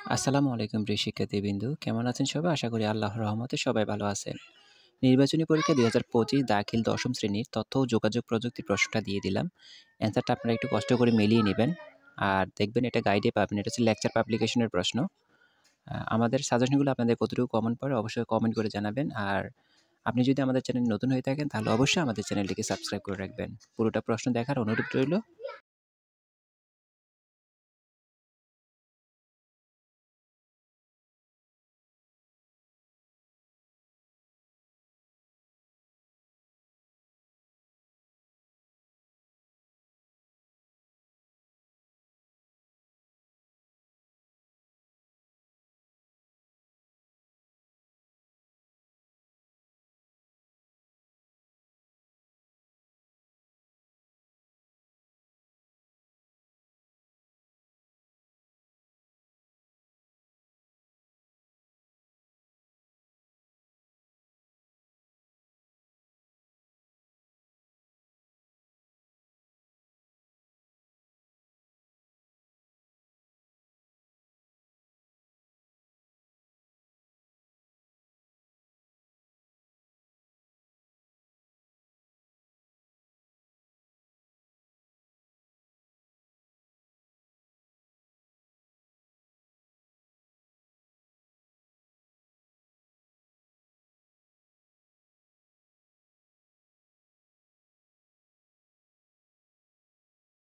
আসসালামু আলাইকুম প্রিয় শিক্ষার্থীবৃন্দু। কেমন আছেন সবাই? আশা করি আল্লাহর রহমতে সবাই ভালো আছেন। নির্বাচনী পরীক্ষা ২০২৫ দাখিল ১০ম শ্রেণীর তথ্য ও যোগাযোগ প্রযুক্তি প্রশ্নটা দিয়ে দিলাম। অ্যান্সারটা আপনারা একটু কষ্ট করে মিলিয়ে নিবেন। আর দেখবেন এটা গাইডে পাবেন। এটা হচ্ছে লেকচার পাবলিকেশনের প্রশ্ন। আমাদের সাজেশনগুলো আপনাদের কতটুকু কমন পড়ে অবশ্যই কমেন্ট করে জানাবেন। আর আপনি যদি আমাদের চ্যানেলে নতুন হয়ে থাকেন তাহলে অবশ্যই আমাদের চ্যানেলটিকে সাবস্ক্রাইব করে রাখবেন। পুরোটা প্রশ্ন দেখার অনুরোধ রইল।